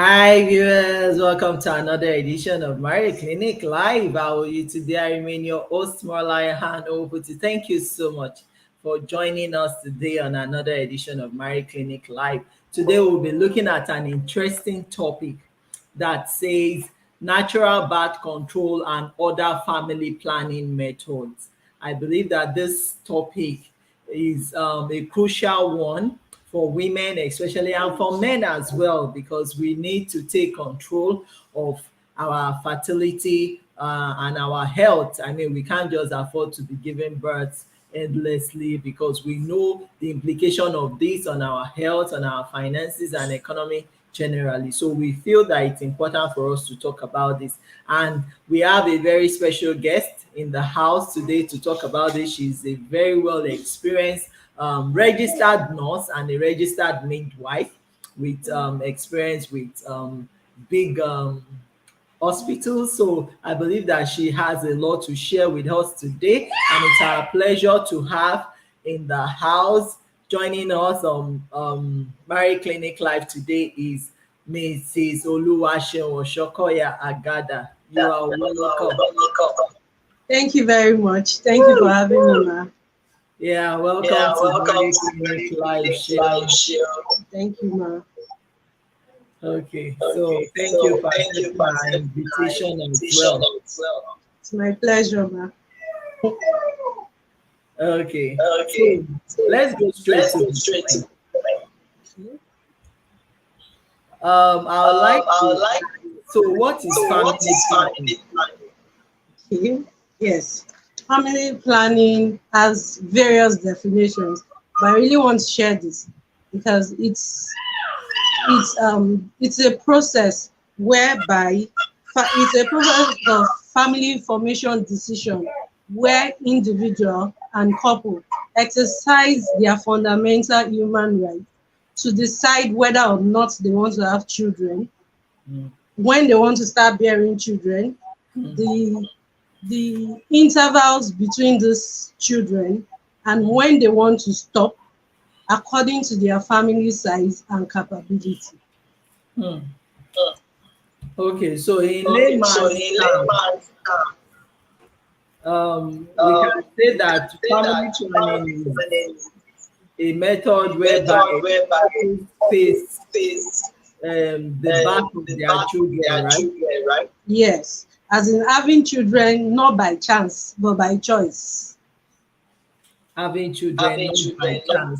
Hi viewers, welcome to another edition of Marie Clinic Live. How are you today? I remain your host, Marlai Hanobuti. Thank you so much for joining us today on another edition of Marie Clinic Live. Today we'll be looking at an interesting topic that says natural birth control and other family planning methods. I believe that this topic is a crucial one for women, especially, and for men as well, because we need to take control of our fertility and our health. I mean, we can't just afford to be giving birth endlessly because we know the implication of this on our health, on our finances, and economy generally. So we feel that it's important for us to talk about this. And we have a very special guest in the house today to talk about this. She's a very well experienced registered nurse and a registered midwife with experience with big hospitals. So I believe that she has a lot to share with us today, and it's our pleasure to have in the house joining us on Mary Clinic Live today is Mrs. Oluwaseun Oshokoya Agada. You are welcome. Thank you very much. Thank you for having me, ma. Yeah, welcome to Mary Clinic Live show. Thank you, ma. Okay, so thank you for accepting my invitation as well. It's my pleasure, ma. Okay, so let's go straight to the point. I would like to. So, what is family planning? Okay. Yes. Family planning has various definitions, but I really want to share this because it's a process whereby it's a process of family formation decision where individual and couple exercise their fundamental human right to decide whether or not they want to have children, Mm, when they want to start bearing children, mm, the the intervals between these children, and when they want to stop according to their family size and capability. mm. Okay, so in layman's terms, we can say that family planning is a method whereby couples face the birth of their children, right? Yes, as in having children not by chance but by choice. Having children not by chance,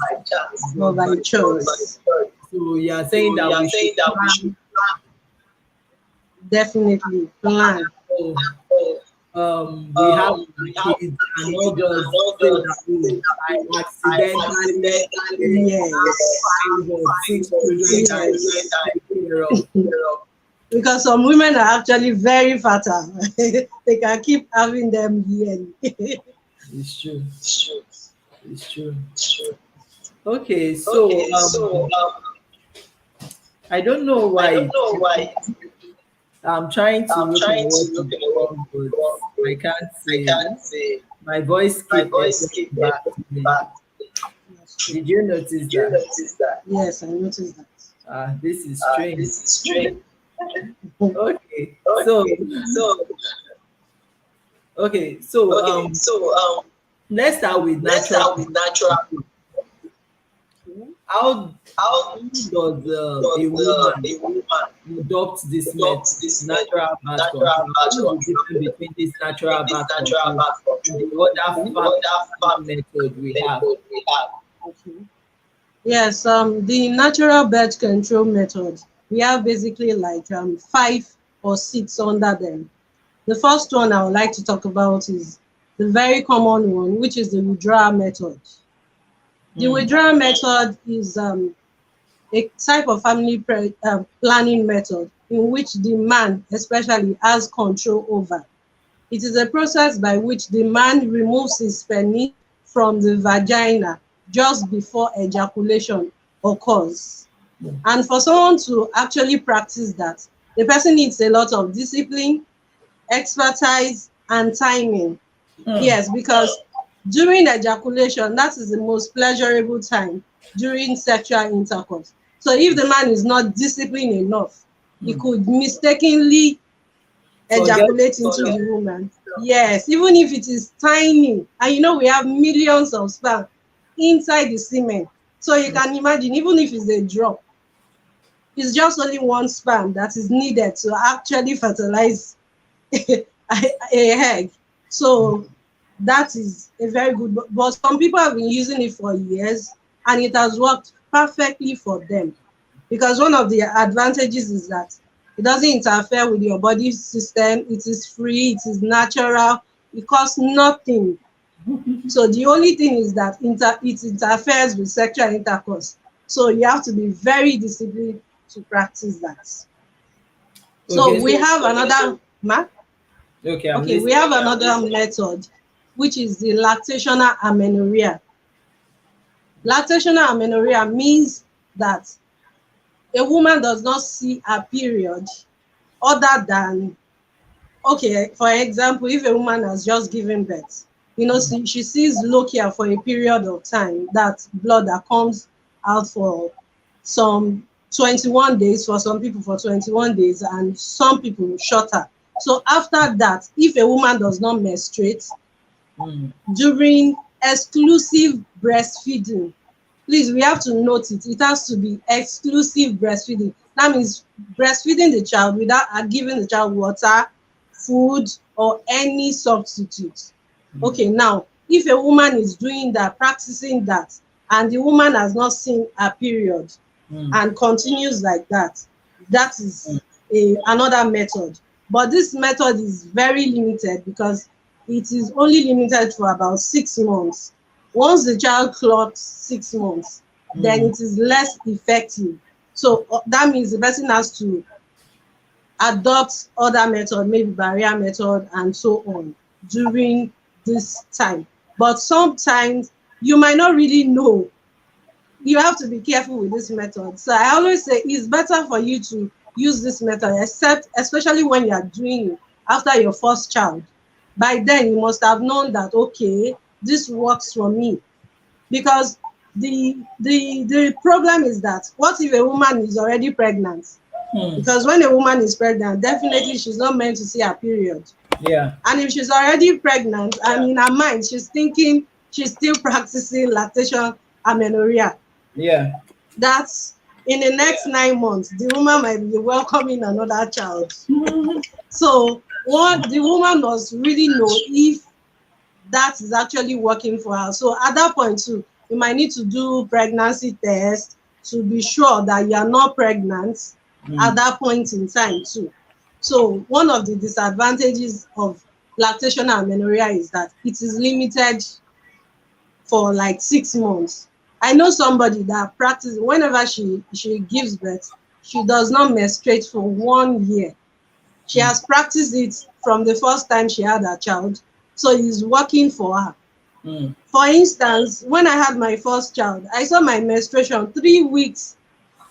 But but by by choice. choice. So you are saying that we should plan Definitely plan. for we have our kids and not just say that I accidentally Yes. 5 or 6 children that I Yes. take care of. Because some women are actually very fertile. They can keep having them yearly. It's true. It's true. Okay, so I don't know why I'm trying to look at what is wrong, but I can't say. My voice keep echoing back to me. Did you notice that? Yes, I noticed that. This is strange. Okay, so let's start with natural. How does a woman adopt this method, natural birth control? What is the difference between this natural birth control and the other family method we have? Okay. Yes, the natural birth control method, we have basically like 5 or 6 under them. The first one I would like to talk about is the very common one, which is the withdrawal method. The Mm, withdrawal method is a type of family planning method in which the man especially has control over. It is a process by which the man removes his penis from the vagina just before ejaculation occurs. mm, And for someone to actually practice that, the person needs a lot of discipline, expertise, and timing. mm. Yes, because during ejaculation, that is the most pleasurable time during sexual intercourse. So if the man is not disciplined enough, he could mistakenly Forget. ejaculate into the woman. Yes, even if it is tiny. And we have millions of sperm inside the semen. So you can imagine, even if it's a drop, it's just only one sperm that is needed to actually fertilize a egg. So that is a very good. But some people have been using it for years, and it has worked perfectly for them. Because one of the advantages is that it doesn't interfere with your body system. It is free. It is natural. It costs nothing. So the only thing is that it interferes with sexual intercourse. So you have to be very disciplined to practice that. So Okay, we so have another okay, I'm okay, we listening. have another method, which is the lactational amenorrhea. Lactational amenorrhea means that a woman does not see her period other than, okay, for example, if a woman has just given birth, she sees lochia for a period of time, that blood that comes out for some 21 days, for some people for 21 days, and some people shorter. So after that, if a woman does not menstruate Mm, during exclusive breastfeeding, please, we have to note it. It has to be exclusive breastfeeding. That means breastfeeding the child without giving the child water, food, or any substitute. mm, Okay, now, if a woman is doing that, practicing that, and the woman has not seen her period mm, and continues like that, that mm, is another method. But this method is very limited because it is only limited for about 6 months. Once the child clocks 6 months, then mm, it is less effective. So that means the person has to adopt other method, maybe barrier method and so on during this time. But sometimes you might not really know. You have to be careful with this method. So I always say it's better for you to use this method, except especially when you are doing it after your first child. By then you must have known that, okay, this works for me. Because the problem is that, what if a woman is already pregnant? mm. Because when a woman is pregnant, definitely she's not meant to see her period. Yeah, And if she's already pregnant and in her mind she's thinking she's still practicing lactation amenorrhea, yeah. that's in the next 9 months the woman might be welcoming another child. So what the woman must really know if that is actually working for her. So at that point too, you might need to do pregnancy test to be sure that you are not pregnant at Mm, that point in time too. So one of the disadvantages of lactational amenorrhea is that it is limited for like 6 months. I know somebody that practices whenever she gives birth, she does not menstruate for 1 year. She mm, has practiced it from the first time she had her child, so it's working for her. mm. For instance, when I had my first child, I saw my menstruation 3 weeks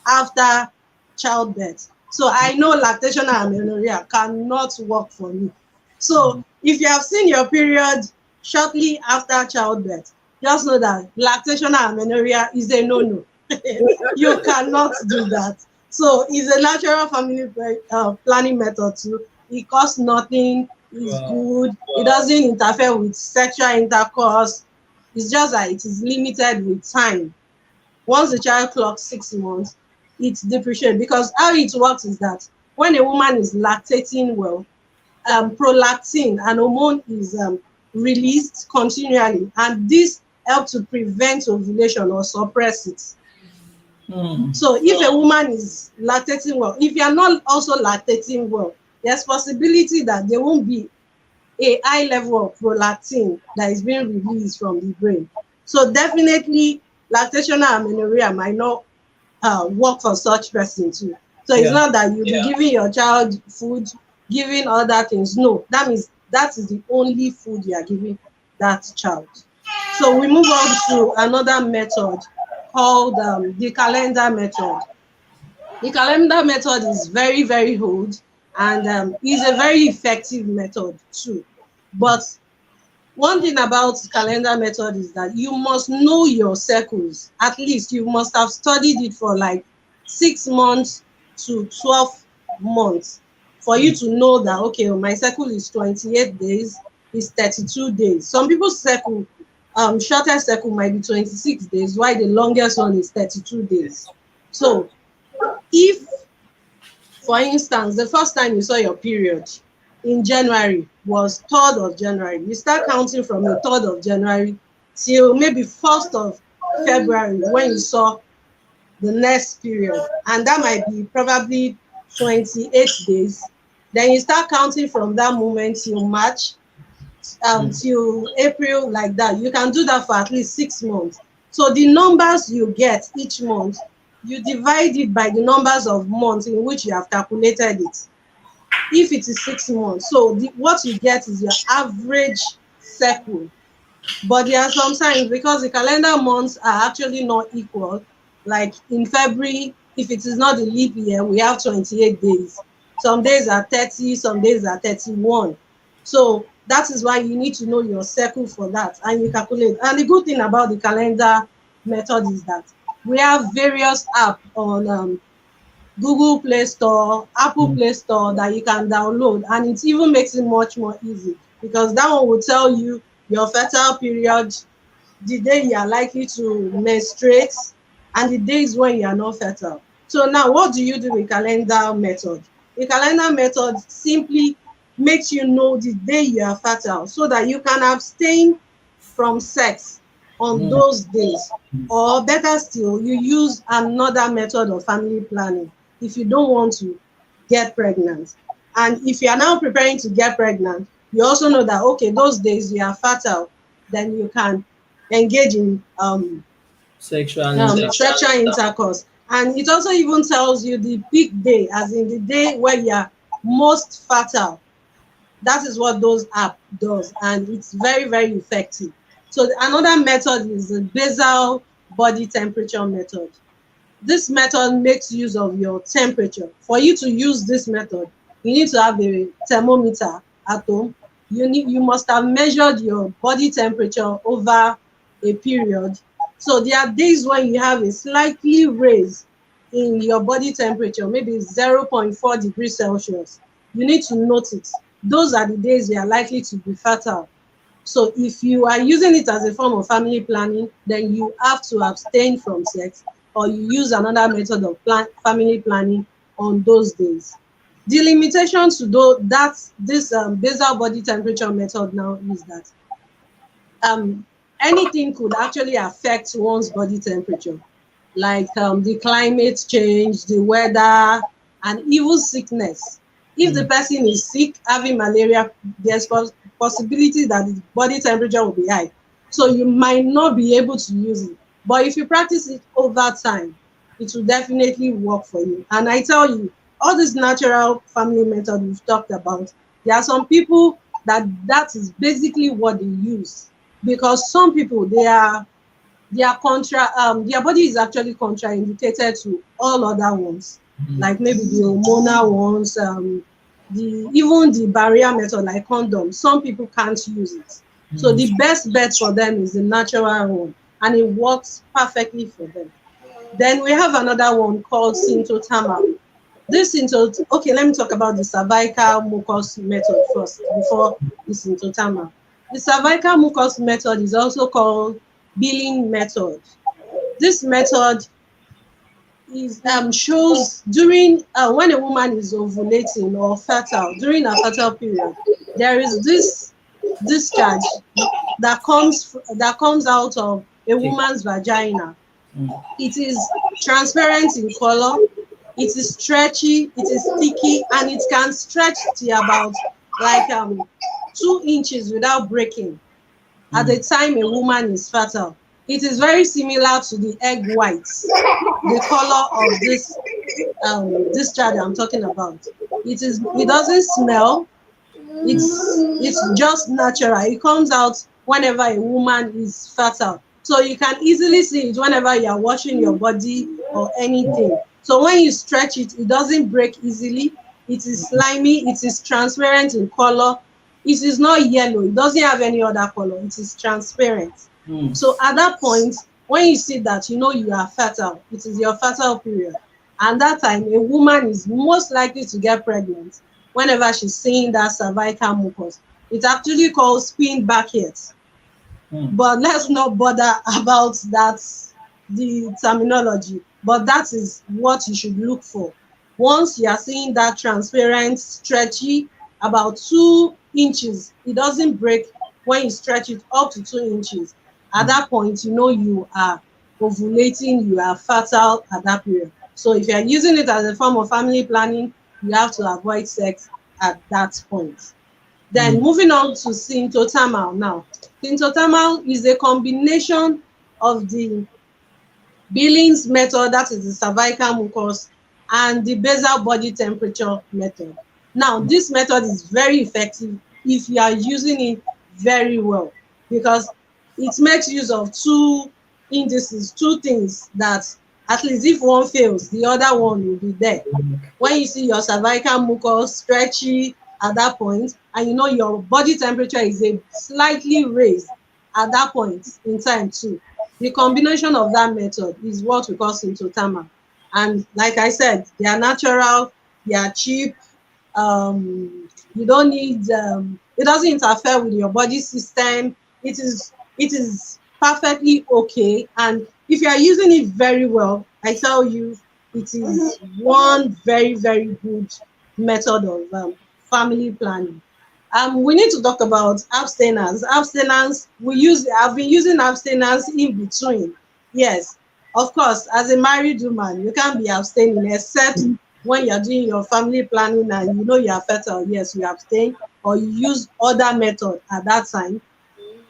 after childbirth. So I know lactational amenorrhea cannot work for me. So if you have seen your period shortly after childbirth, just know that lactational amenorrhea is a no-no. You cannot do that. So it's a natural family planning method too. It costs nothing, it's Wow. good, it doesn't interfere with sexual intercourse. It's just that it is limited with time. Once the child clocks 6 months, it's depreciated. Because how it works is that when a woman is lactating well, prolactin, an hormone, is released continually, and this helps to prevent ovulation or suppress it. Mm, So if a woman is lactating well, if you are not also lactating well, there's possibility that there won't be a high level of prolactin that is being released from the brain. So definitely lactational amenorrhea might not work for such person too. So it's yeah. not that you be giving your child food, giving other things. No, that means that is the only food you are giving that child. So we move on to another method called the calendar method. The calendar method is very, very old, and is a very effective method too. But one thing about calendar method is that you must know your circles. At least you must have studied it for like 6 months to 12 months for you to know that, okay, my cycle is 28 days, is 32 days. Some people's cycle, shortest cycle might be 26 days, while the longest one is 32 days. So if, for instance, the first time you saw your period in January was 3rd of January, you start counting from the 3rd of January till maybe 1st of February when you saw the next period, and that might be probably 28 days. Then you start counting from that moment till March, till April, like that. You can do that for at least 6 months. So the numbers you get each month, you divide it by the numbers of months in which you have calculated it. If it is 6 months, so what you get is your average cycle. But there are some times, because the calendar months are actually not equal, like in February, if it is not the leap year, we have 28 days. Some days are 30, some days are 31. So that is why you need to know your cycle for that, and you calculate. And the good thing about the calendar method is that we have various apps on Google Play Store, Apple Play Store that you can download, and it even makes it much more easy, because that one will tell you your fertile period, the day you are likely to menstruate, and the days when you are not fertile. So now what do you do with calendar method? The calendar method simply makes you know the day you are fertile, so that you can abstain from sex on those days. Or better still, you use another method of family planning if you don't want to get pregnant. And if you are now preparing to get pregnant, you also know that, okay, those days you are fertile, then you can engage in Sexual intercourse. sexual intercourse. And it also even tells you the peak day, as in the day where you are most fertile. That is what those app does, and it's very, very effective. So another method is the basal body temperature method. This method makes use of your temperature. For you to use this method, you need to have a thermometer at home. You must have measured your body temperature over a period. So there are days when you have a slightly raise in your body temperature, maybe 0.4 degrees Celsius. You need to note it. Those are the days you are likely to be fertile. So if you are using it as a form of family planning, then you have to abstain from sex, or you use another method of family planning on those days. The limitation to this basal body temperature method now is that anything could actually affect one's body temperature, like the climate change, the weather, and even sickness. If the person is sick, having malaria, there's possibility that the body temperature will be high. So you might not be able to use it. But if you practice it over time, it will definitely work for you. And I tell you, all this natural family method we've talked about, there are some people that is basically what they use. Because some people, their body is actually contraindicated to all other ones, like maybe the hormonal ones, even the barrier method like condom. Some people can't use it. So the best bet for them is the natural one, and it works perfectly for them. Then we have another one called syntothermal. Okay, let me talk about the cervical mucus method first before the syntothermal. The cervical mucus method is also called billing method. This method is shows during when a woman is ovulating or fertile, during a fertile period, there is this discharge that comes out of a woman's vagina. It is transparent in color, it is stretchy, it is sticky, and it can stretch to about like 2 inches without breaking at the time a woman is fertile. It is very similar to the egg whites, the color of this child I'm talking about. It doesn't smell, it's just natural. It comes out whenever a woman is fertile. So you can easily see it whenever you are washing your body or anything. So when you stretch it, it doesn't break easily. It is slimy, it is transparent in color. It is not yellow, it doesn't have any other color, it is transparent. So at that point, when you see that, you know you are fertile. It is your fertile period. And that time, a woman is most likely to get pregnant whenever she's seeing that cervical mucus. It's actually called spin brackets, Hmm. but let's not bother about that, the terminology. But that is what you should look for. Once you are seeing that transparent, stretchy, about 2 inches, it doesn't break when you stretch it up to 2 inches. At Hmm. that point, you know you are ovulating, you are fertile at that period. So if you are using it as a form of family planning, you have to avoid sex at that point. Then Hmm. moving on to symptothermal now. Symptothermal is a combination of the Billings method, that is the cervical mucus, and the basal body temperature method. Now, this method is very effective if you are using it very well, because it makes use of two indices, two things that at least if one fails, the other one will be there. When you see your cervical mucus stretchy at that point, and you know your body temperature is a slightly raised at that point in time too, the combination of that method is what we call symptothermal. And like I said, they are natural, they are cheap, you don't need it doesn't interfere with your body system. It is perfectly okay, and if you are using it very well, I tell you, it is one very, very good method of family planning. We need to talk about abstinence. Abstinence, I've been using abstinence in between. Yes, of course, as a married woman, you can't be abstaining except when you're doing your family planning and you know you are fertile. Yes, you abstain or you use other method at that time.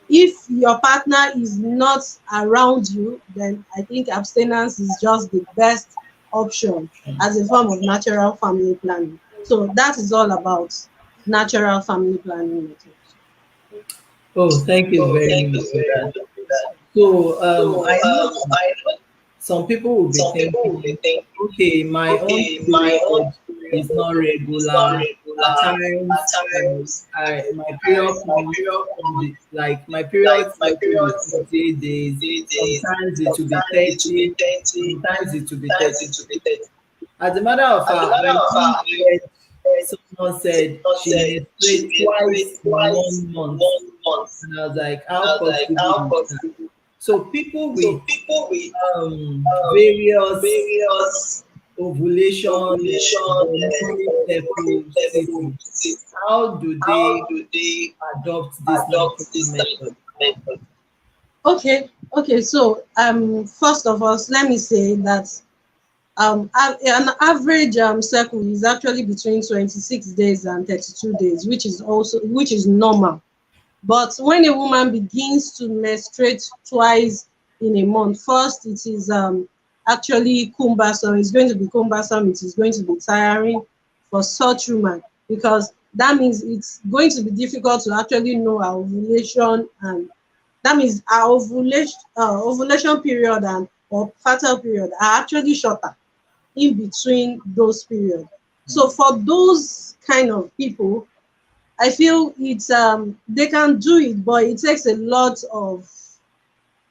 If your partner is not around you, then I think abstinence is just the best option as a form of natural family planning. So that is all about natural family planning methods. Oh, thank you very much for that. So, I know some people will be thinking, okay, my own period is not regular. At times, my period comes from like my period cycle is 28 days. Sometimes it will be 30. Sometimes it will be 32. As a matter of fact, I once heard someone said she menstruates twice in 1 month, and I was like, how possible is that? So people with various ovulation or monthly cycle season, how do they adopt this natural method? Okay, so first of all, let me say that an average cycle is actually between 26 days and 32 days, which is normal. But when a woman begins to menstruate twice in a month, first it is actually cumbersome. It's going to be cumbersome. It is going to be tiring for such woman, because that means it's going to be difficult to actually know our ovulation, and that means our ovulation period and or fertile period are actually shorter in between those periods. So for those kind of people, I feel it's they can do it, but it takes a lot of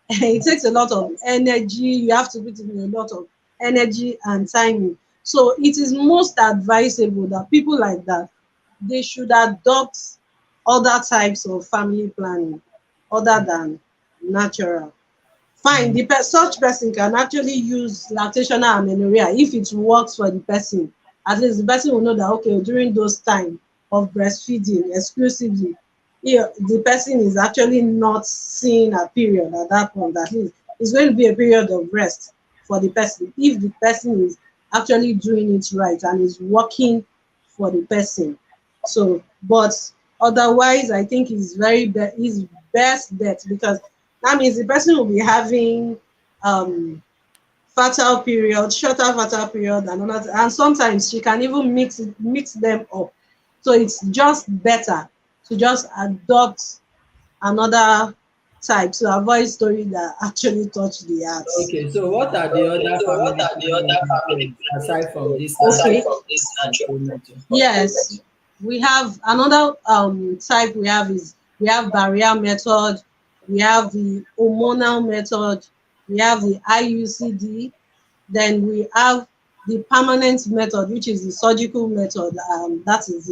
it takes a lot of energy. You have to put in a lot of energy and timing. So it is most advisable that people like that, they should adopt other types of family planning other than natural. Fine, such person can actually use lactational amenorrhea if it works for the person. At least the person will know that okay, during those time of breastfeeding exclusively, the person is actually not seeing a period at that point. At least it's going to be a period of rest for the person if the person is actually doing it right and is working for the person. So, but otherwise, I think is best bet, because that means the person will be having um fertile period, shorter fertile period, and sometimes she can even mix them up. So it's just better to just adopt another type to avoid story that actually touch the heart. Okay, so what are the other family planning methods aside from this Okay. natural method? Yes, we have another type. We have barrier method, we have the hormonal method, we have the IUCD, then we have the permanent method, which is the surgical method. That is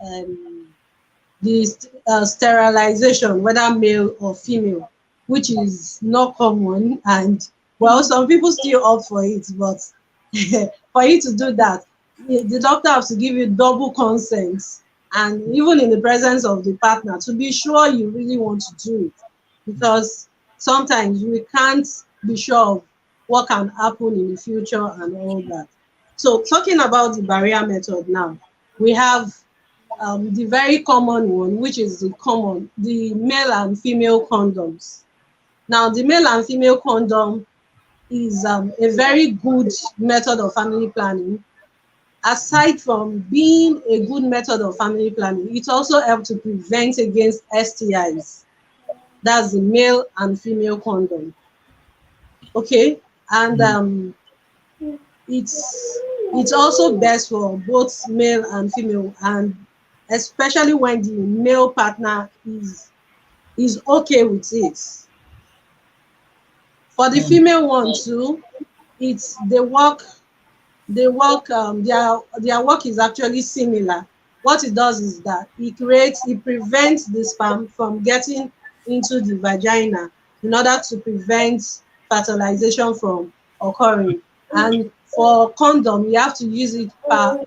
um, the sterilization, whether male or female, which is not common. And well, some people still opt for it, but for you to do that, the doctor has to give you double consent, and even in the presence of the partner, to be sure you really want to do it, because sometimes we can't be sure of what can happen in the future and all that. So talking about the barrier method now, we have the very common one, which is the male and female condoms. Now, the male and female condom is a very good method of family planning. Aside from being a good method of family planning, it also helps to prevent against STIs. That's the male and female condom. Okay, and it's also best for both male and female, and especially when the male partner is okay with it. For the Mm. female one too, it's their work is actually similar. What it does is that it prevents the sperm from getting into the vagina in order to prevent fertilization from occurring. And for condom, you have to use it per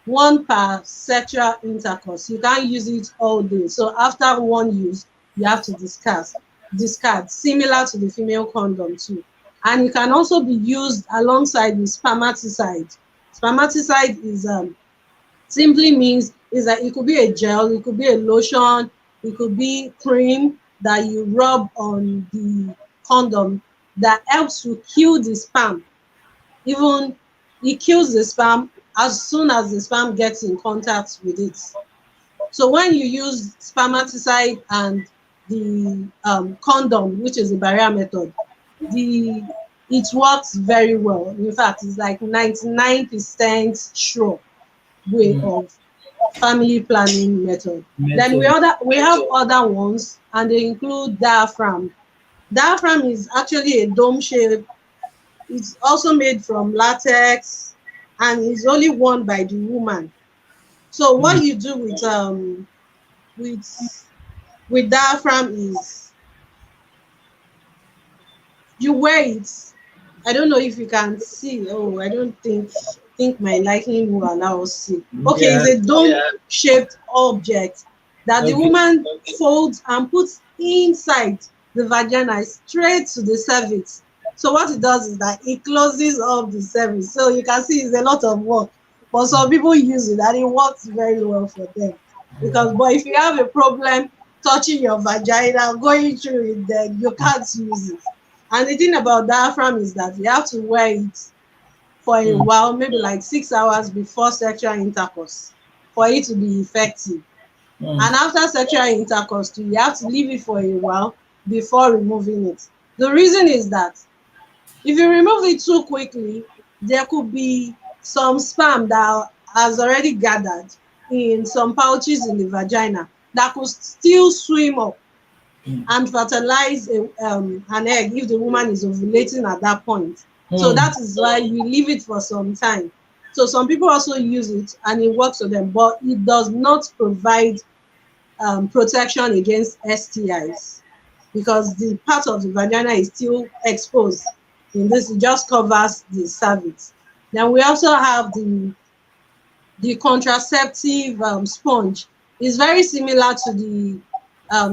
one per sexual intercourse. You can't use it all day. So after one use, you have to discard, similar to the female condom too. And it can also be used alongside with spermaticide. Spermaticide is simply means is that it could be a gel, it could be a lotion, it could be cream that you rub on the condom that helps to kill the sperm. Even it kills the sperm as soon as the sperm gets in contact with it. So when you use spermaticide and the condom, which is the barrier method, the it works very well. In fact, it's like 99% sure way Mm. of family planning method. Then Method. we have other ones, and they include diaphragm. Diaphragm is actually a dome shape. It's also made from latex, and is only worn by the woman. So what Mm. you do with with diaphragm is you wear it. I don't know if you can see. Oh, I don't think my lighting will allow us to see. Okay, it's Yeah. a dome-shaped object that the Okay. woman folds and puts inside the vagina straight to the cervix. So what it does is that it closes up the cervix. So you can see it's a lot of work, but some people use it and it works very well for them. Because, but if you have a problem touching your vagina, going through it, then you can't use it. And the thing about diaphragm is that you have to wear it for a Mm. while, maybe like 6 hours before sexual intercourse for it to be effective. Mm. And after sexual intercourse too, you have to leave it for a while before removing it. The reason is that if you remove it too quickly, there could be some sperm that has already gathered in some pouches in the vagina that could still swim up Mm. and fertilize an egg if the woman is ovulating at that point. So Mm. that is why you leave it for some time. So some people also use it and it works for them, but it does not provide protection against STIs because the part of the vagina is still exposed. In this, it just covers the cervix. Then we also have the contraceptive sponge. Is very similar to the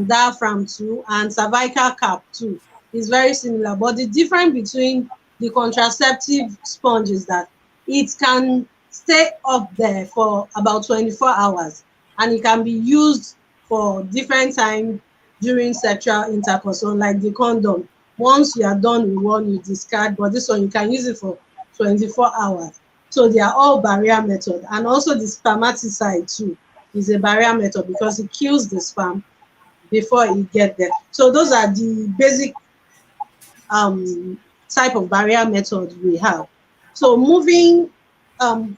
diaphragm too, and cervical cap too. Is very similar, but the difference between the contraceptive sponge is that it can stay up there for about 24 hours, and it can be used for different time during sexual intercourse, unlike the condom. Once you are done with one, you discard, but this one you can use it for 24 hours. So they are all barrier method. And also the spermaticide too is a barrier method because it kills the sperm before it get there. So those are the basic um, type of barrier method we have. So moving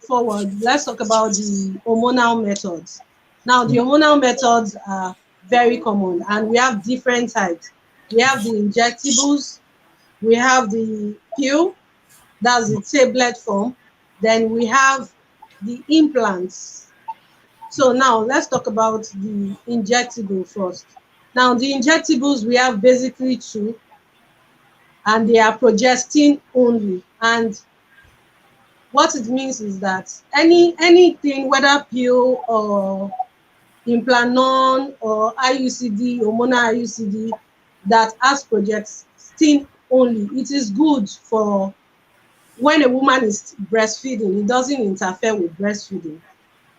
forward, let's talk about the hormonal methods. Now the hormonal methods are very common and we have different types. We have the injectables, we have the pill, That's the tablet form. Then we have the implants. So now let's talk about the injectable first. Now the injectables, we have basically two, and they are progestin only. And what it means is that anything, whether pill or implanon or IUCD, hormonal IUCD, that has progestin only, it is good for when a woman is breastfeeding. It doesn't interfere with breastfeeding.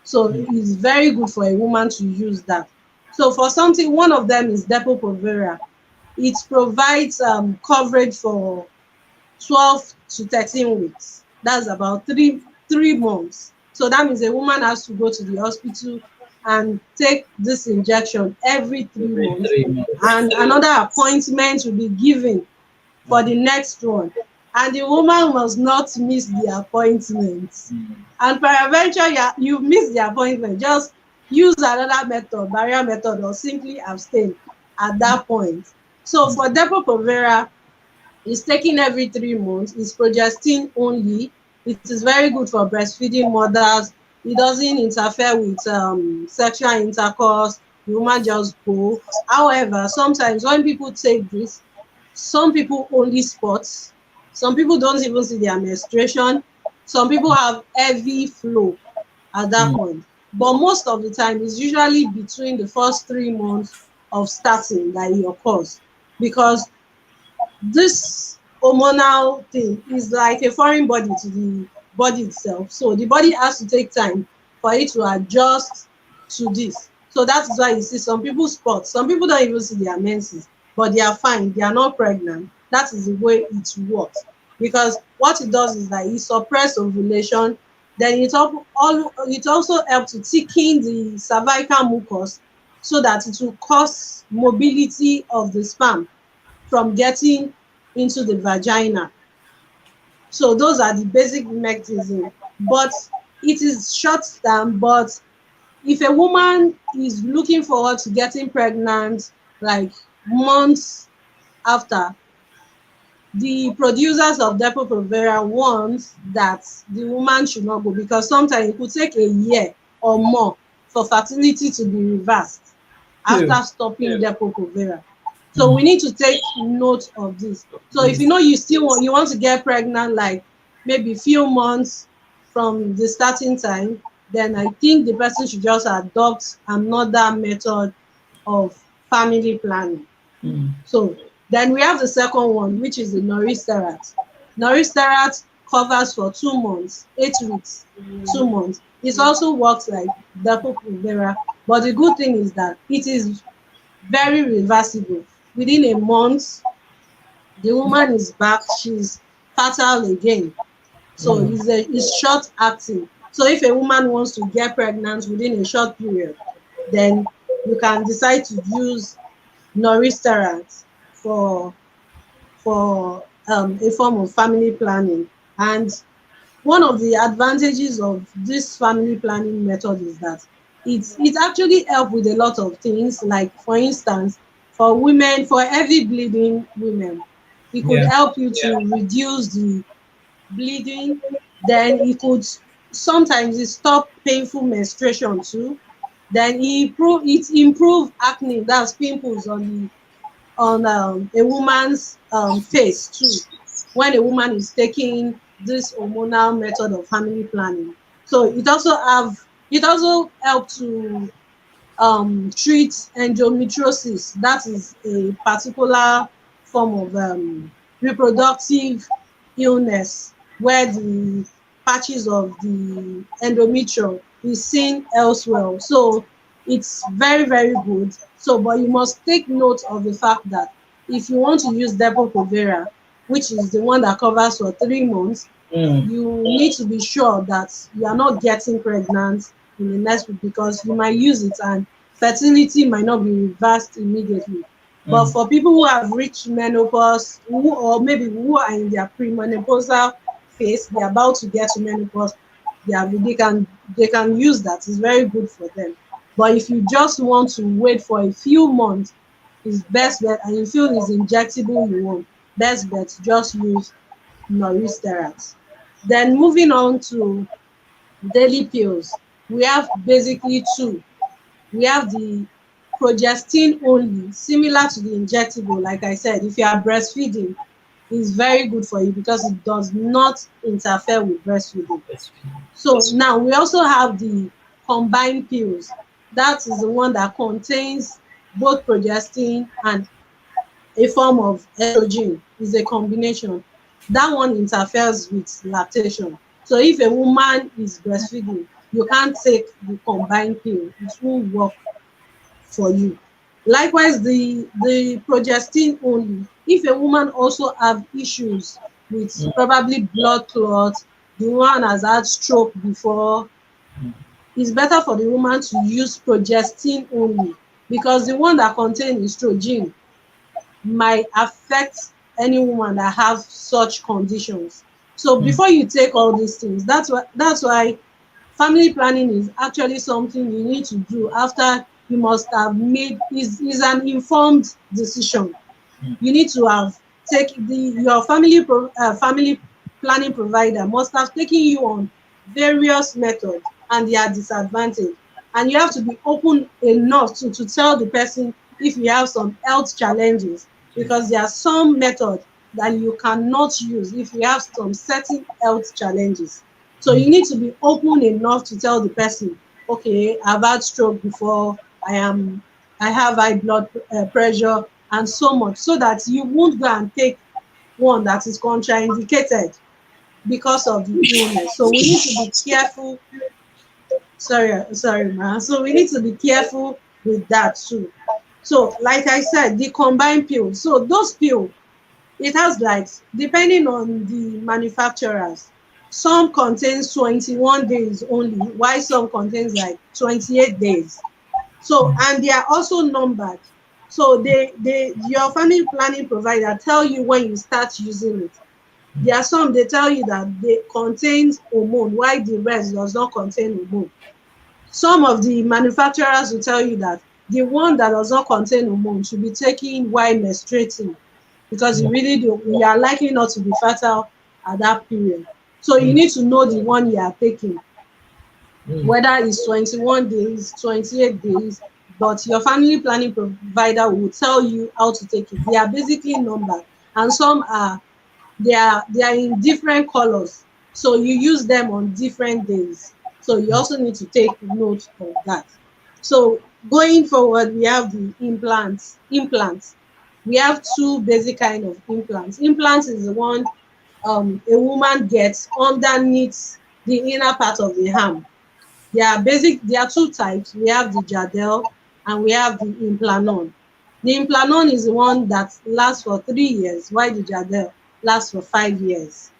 So it's very good for a woman to use that. So for something, one of them is Depo-Provera. It provides coverage for 12 to 13 weeks. That's about three months. So that means a woman has to go to the hospital and take this injection every three Every months, 3 months. and another appointment will be given for the next one. And the woman must not miss the appointment. And peradventure you miss the appointment, just use another method, barrier method, or simply abstain at that point. So for Depo-Provera, it's taken every 3 months. It's progestin only. It is very good for breastfeeding mothers. It doesn't interfere with sexual intercourse. The woman just go. However, sometimes when people take this, some people only spots. Some people don't even see their menstruation. Some people have heavy flow at that point. But most of the time, it's usually between the first 3 months of starting that it occurs, because this hormonal thing is like a foreign body to the body itself. So the body has to take time for it to adjust to this. So that is why you see some people spot. Some people don't even see their menses, but they are fine. They are not pregnant. That is the way it works. Because what it does is that it suppresses ovulation. Then it also helps to thicken the cervical mucus so that it will cause mobility of the sperm from getting into the vagina. So those are the basic mechanism. But it is short term. But if a woman is looking forward to getting pregnant, like months after, the producers of Depo-Provera want that the woman should not go, because sometimes it could take a year or more for fertility to be reversed after True. stopping Depo-Provera. So we need to take note of this. So if you know you want to get pregnant, like maybe few months from the starting time, then I think the person should just adopt another method of family planning. So then we have the second one, which is the Noristerat. Noristerat covers for 2 months, 8 weeks, 2 months. It also works like Depo-Provera, but the good thing is that it is very reversible. Within a month, the woman is back, she's fertile again. So it's short acting. So if a woman wants to get pregnant within a short period, then you can decide to use Noristerat for a form of family planning. And one of the advantages of this family planning method is that it actually helps with a lot of things. Like for instance, for women, for heavy bleeding women, it could Yeah. help you to reduce the bleeding. Then it could sometimes it stop painful menstruation too. Then it improve acne, that's pimples on a woman's face too, when a woman is taking this hormonal method of family planning. So it also help to treat endometriosis. That is a particular form of reproductive illness where the patches of the endometrium is seen elsewhere. So it's very, very good. So, but you must take note of the fact that if you want to use Depo-Provera, which is the one that covers for 3 months, you need to be sure that you are not getting pregnant in the next week, because you might use it and fertility might not be reversed immediately. But for people who have reached menopause, or maybe who are in their premenopausal phase, they're about to get to menopause, they can use that. It's very good for them. But if you just want to wait for a few months, it's best bet, and you feel it's injectable you want, best bet just use nouristeract. Then moving on to daily pills, we have basically two. We have the progestin only, similar to the injectable. Like I said, if you are breastfeeding, it's very good for you because it does not interfere with breastfeeding. So now we also have the combined pills. That is the one that contains both progestin and a form of estrogen. Is a combination. That one interferes with lactation. So if a woman is breastfeeding, you can't take the combined pill. It won't work for you. Likewise, the progestin only. If a woman also have issues with probably blood clots, the woman has had stroke before, it's better for the woman to use progestin only, because the one that contains estrogen might affect any woman that have such conditions. So before you take all these things, that's why family planning is actually something you need to do after you must have made is an informed decision. You need to have take the your family planning provider must have taken you on various methods and their disadvantage, and you have to be open enough to tell the person if you have some health challenges, because there are some methods that you cannot use if you have some certain health challenges. So you need to be open enough to tell the person, okay, I've had stroke before, I have high blood pressure and so much, so that you won't go and take one that is contraindicated because of the illness. So we need to be careful. Sorry, ma. So we need to be careful with that too. So, like I said, the combined pill. So those pill, it has like, depending on the manufacturers, some contains 21 days only, while some contains like 28 days. So, and they are also numbered. So they your family planning provider tell you when you start using it. There are some they tell you that they contains hormone, while the rest does not contain hormone. Some of the manufacturers will tell you that the one that does not contain hormone should be taken while menstruating, because you are likely not to be fertile at that period. So you need to know the one you are taking, whether it's 21 days, 28 days, but your family planning provider will tell you how to take it. They are basically numbered, and some are, they are in different colors. So you use them on different days. So you also need to take note of that. So going forward, we have the implants. Implants. We have two basic kind of implants. Implants is the one a woman gets underneath the inner part of the arm. There are two types. We have the Jadel and we have the Implanon. The Implanon is the one that lasts for 3 years, while the Jadel lasts for 5 years.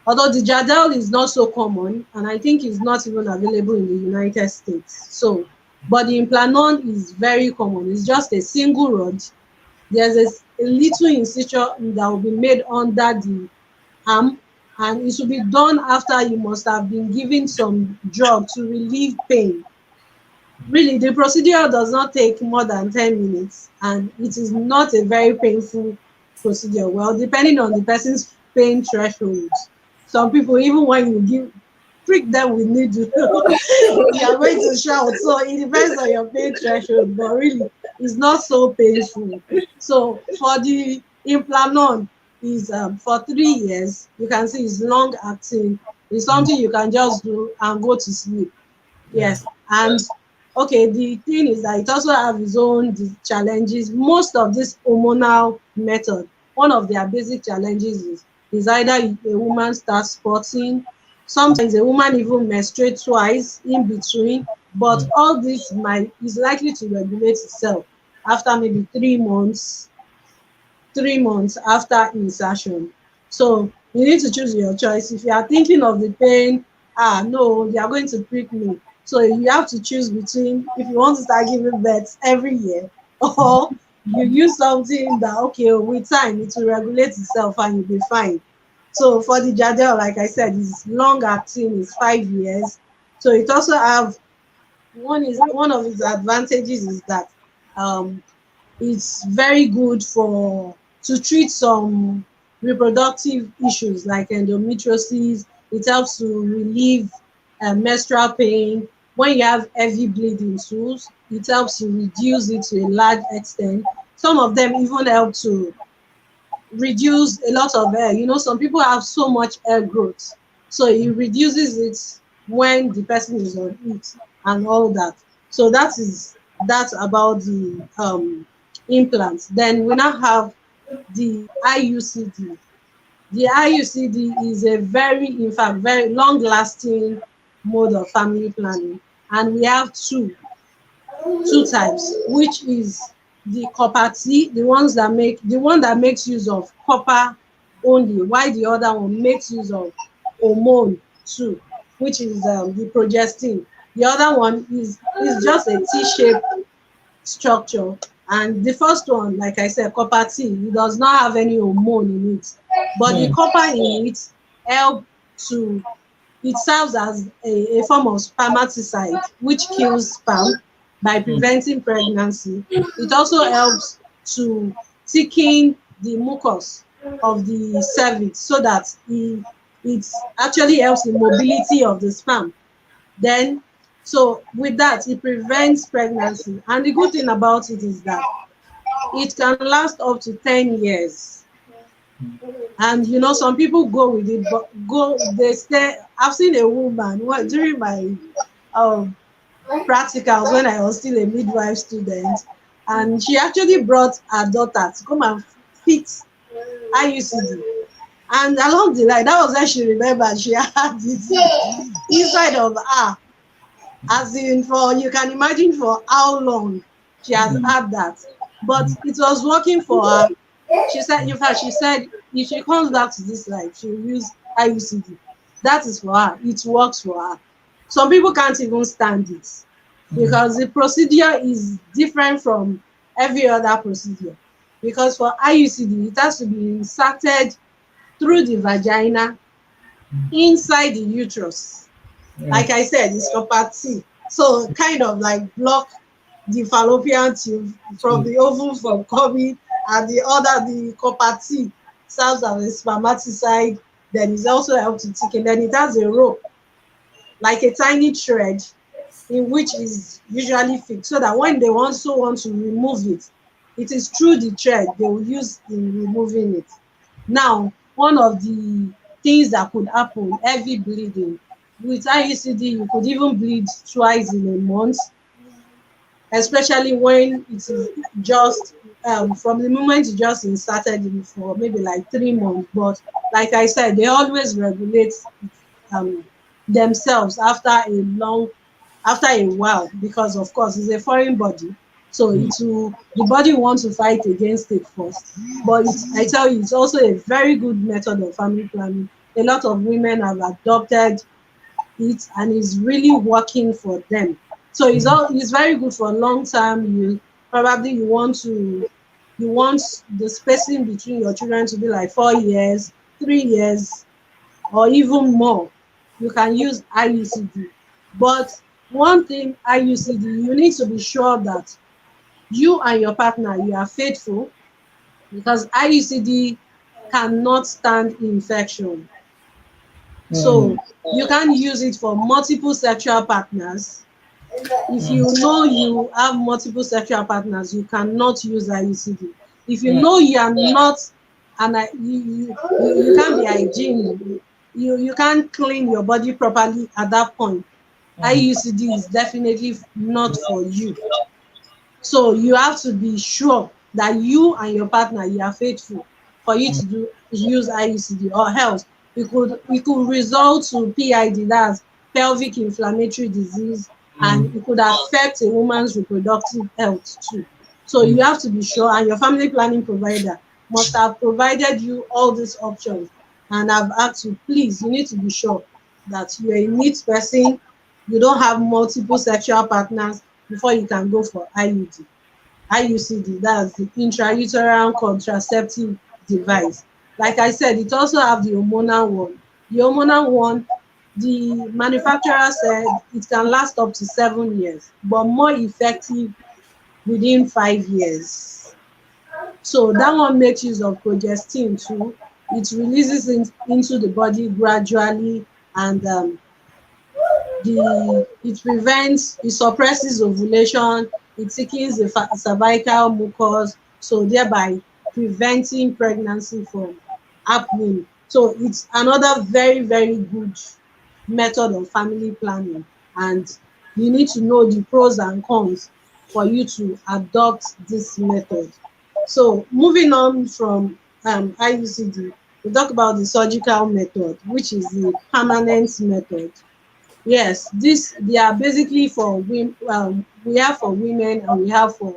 Although the Jadel is not so common, and I think it's not even available in the United States. So, but the Implanon is very common. It's just a single rod. There's a little incision that will be made under the arm, and it should be done after you must have been given some drug to relieve pain. Really, the procedure does not take more than 10 minutes, and it is not a very painful procedure. Well, depending on the person's pain threshold. Some people, even when you prick them with needle, they are going to shout. So it depends on your pain threshold, but really, it's not so painful. So for the Implanon, is for 3 years. You can see it's long acting. It's something you can just do and go to sleep. Yes, and okay, the thing is that it also have its own challenges. Most of this hormonal method, one of their basic challenges is either a woman starts spotting, sometimes a woman even menstruates twice in between, but all this might is likely to regulate itself after maybe 3 months, 3 months after insertion. So you need to choose your choice. If you are thinking of the pain, no, they are going to prick me. So you have to choose between, if you want to start giving birth every year, or you use something that, okay, with time it will regulate itself and you'll be fine. So for the Jadel, like I said, it's long acting, it's 5 years. So it also have one of its advantages is that um it's very good for to treat some. reproductive issues like endometriosis. It helps to relieve menstrual pain. When you have heavy bleeding too, it helps to reduce it to a large extent. Some of them even help to reduce a lot of hair. You know, some people have so much hair growth, so it reduces it when the person is on it and all that. So that's about the implants. Then we now have the IUCD. The IUCD is a very, in fact, very long lasting mode of family planning, and we have two types, which is the copper T, the one that makes use of copper only, while the other one makes use of hormone too, which is the progestin. The other one is just a T-shaped structure, and the first one, like I said, copper T, it does not have any hormone in it, but the Mm. copper in it help to it serves as a form of spermaticide, which kills sperm by Mm. preventing pregnancy. It also helps to thicken the mucus of the cervix so that it actually helps the mobility of the sperm. Then, so with that, it prevents pregnancy. And the good thing about it is that it can last up to 10 years. And you know, some people go with it, but they stay. I've seen a woman during my um practicals when I was still a midwife student, and she actually brought her daughter to come and fit IUCD. And along the line, that was when she remembered she had it inside of her. As in, for you can imagine for how long she has had that. But it was working for her. She said, in fact, she said if she comes back to this life, she will use IUCD. That is for her. It works for her. Some people can't even stand it because the procedure is different from every other procedure. Because for IUCD, it has to be inserted through the vagina inside the uterus. Yeah. Like I said, it's copper T. So kind of like block the fallopian tube from Two. the ovum from coming, and the other, the copper T, serves as a spermaticide. Then it also helps to thicken. Then it has a rope, like a tiny thread, in which is usually fixed, so that when they also want to remove it, it is through the thread they will use in removing it. Now, one of the things that could happen, heavy bleeding. With IUCD, you could even bleed twice in a month, especially when it is just from the moment you just inserted it for maybe like 3 months. But like I said, they always regulate um, themselves after a while, because of course it's a foreign body, so the body wants to fight against it first. But I tell you, it's also a very good method of family planning. A lot of women have adopted it and it's really working for them. So it's very good for long term. You want the spacing between your children to be like 4 years, 3 years, or even more. You can use IUCD. But one thing, IUCD, you need to be sure that you and your partner, you are faithful, because IUCD cannot stand infection. Mm. So you can't use it for multiple sexual partners. If you know you have multiple sexual partners, you cannot use IUCD. If you know you are not, and you can't be hygiene, you can't clean your body properly at that point, IUCD is definitely not for you. So you have to be sure that you and your partner, you are faithful for you to use IUCD, or else it could result to PID, that's pelvic inflammatory disease, and it could affect a woman's reproductive health too. So you have to be sure, and your family planning provider must have provided you all these options, and I've asked you, please, you need to be sure that you're a neat person, you don't have multiple sexual partners before you can go for IUD. IUCD, that's the intrauterine contraceptive device. Like I said, it also have the hormonal one. The hormonal one, the manufacturer said it can last up to 7 years, but more effective within 5 years. So that one makes use of progestin too. It releases into the body gradually, and it prevents, it suppresses ovulation, it thickens the cervical mucus, so thereby preventing pregnancy from happening. So it's another very, very good method of family planning, and you need to know the pros and cons for you to adopt this method. So moving on from IUCD, we talk about the surgical method, which is the permanent method. Yes, this they are basically for women. We have for women and we have for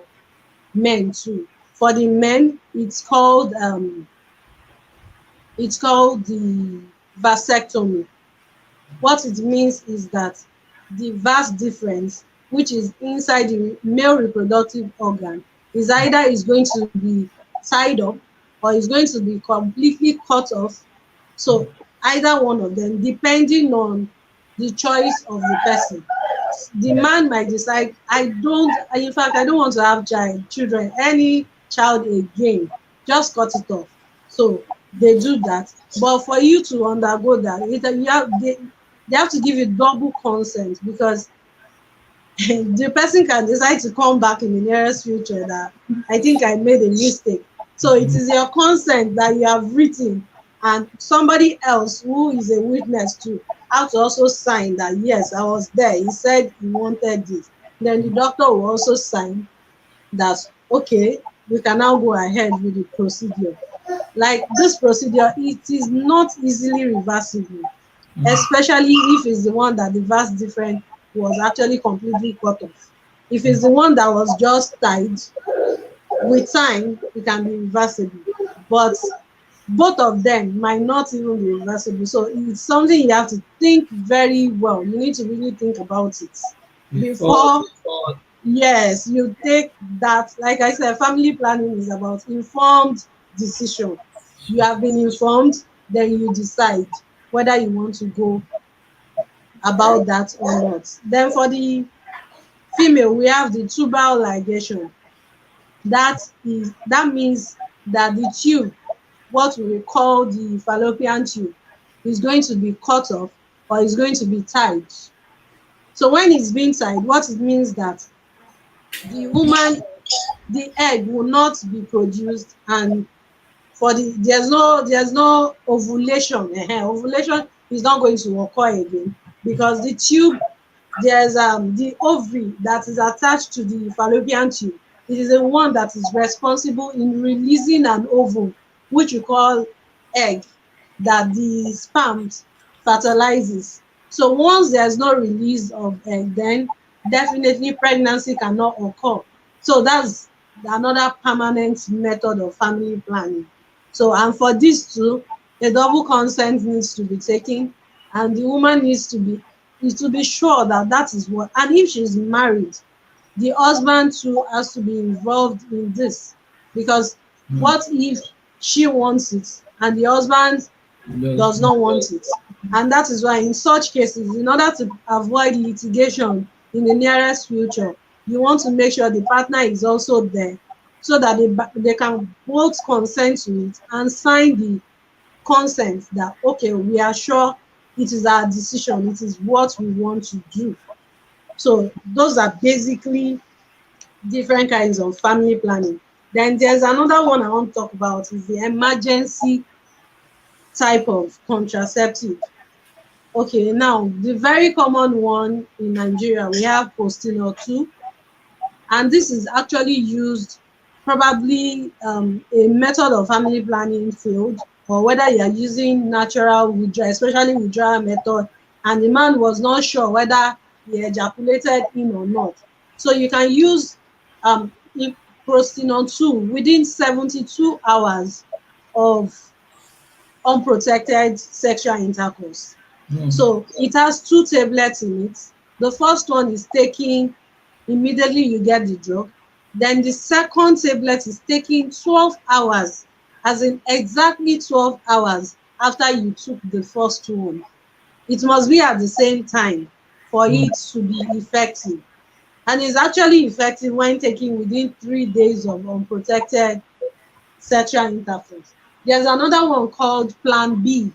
men too. For the men, it's called the vasectomy. What it means is that the vas difference, which is inside the male reproductive organ, is either is going to be tied up or is going to be completely cut off. So either one of them, depending on the choice of the person. The man might decide, in fact, I don't want to have children, any child again, just cut it off. So they do that. But for you to undergo that, they have to give you double consent, because the person can decide to come back in the nearest future that I think I made a mistake. So it is your consent that you have written, and somebody else who is a witness to have to also sign that yes, I was there. He said he wanted this. Then the doctor will also sign that okay, we can now go ahead with the procedure. Like this procedure, it is not easily reversible, especially if it's the one that the vas difference was actually completely cut off. If it's the one that was just tied, with time it can be reversible, but both of them might not even be reversible. So it's something you have to think very well. You need to really think about it Before before, yes, you take that. Like I said, family planning is about informed decision. You have been informed, then you decide whether you want to go about that or not. Then for the female, we have the tubal ligation. That means that the tube, what we call the fallopian tube, is going to be cut off or is going to be tied. So when it's being tied, what it means that the woman, the egg will not be produced, and for there's no ovulation. Ovulation is not going to occur again, because the tube, there's the ovary that is attached to the fallopian tube. It is the one that is responsible in releasing an ovum, which we call egg, that the sperms fertilizes. So once there's no release of egg, then definitely pregnancy cannot occur. So that's another permanent method of family planning. So, and for this too, a double consent needs to be taken, and the woman needs to be sure that that is what. And if she's married, the husband too has to be involved in this, because what if she wants it and the husband those does not want it? And that is why in such cases, in order to avoid litigation in the nearest future, you want to make sure the partner is also there, so that they can both consent to it and sign the consent that okay, we are sure it is our decision, it is what we want to do. So those are basically different kinds of family planning. Then there's another one I want to talk about, is the emergency type of contraceptive. Okay, now the very common one in Nigeria, we have Postinor 2, and this is actually used, probably a method of family planning failed, or whether you are using natural withdrawal, especially withdrawal method, and the man was not sure whether he ejaculated in or not. So you can use um Postinor 2 within 72 hours of unprotected sexual intercourse. So it has two tablets in it. The first one is taken immediately you get the drug. Then the second tablet is taken 12 hours, as in exactly 12 hours after you took the first one. It must be at the same time for it to be effective. And it's actually effective when taken within 3 days of unprotected sexual intercourse. There's another one called Plan B.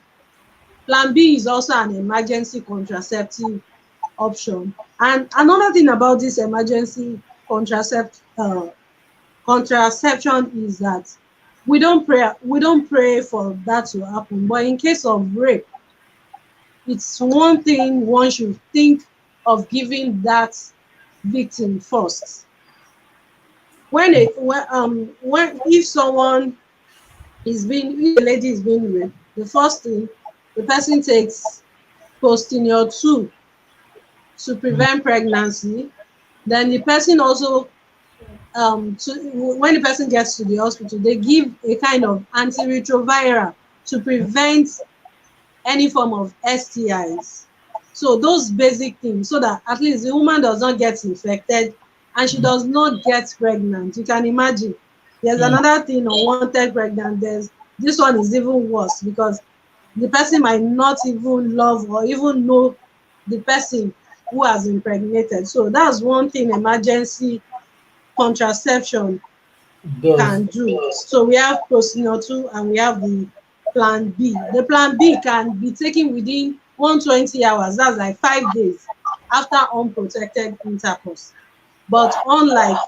Plan B is also an emergency contraceptive option. And another thing about this emergency contraception is that we don't pray for that to happen. But in case of rape, it's one thing one should think of giving that victim first. When if someone if a lady is being raped, the first thing the person takes postinor 2 to prevent pregnancy. Then the person also when the person gets to the hospital, they give a kind of antiretroviral to prevent any form of STIs. So those basic things, so that at least the woman does not get infected and she does not get pregnant. You can imagine. There's Mm. another thing, unwanted pregnant. This one is even worse because the person might not even love or even know the person who has impregnated. So that's one thing emergency contraception Does. can do. So we have Procedure 2 and we have the Plan B. The Plan B can be taken within 120 hours, that's like 5 days after unprotected intercourse. But unlike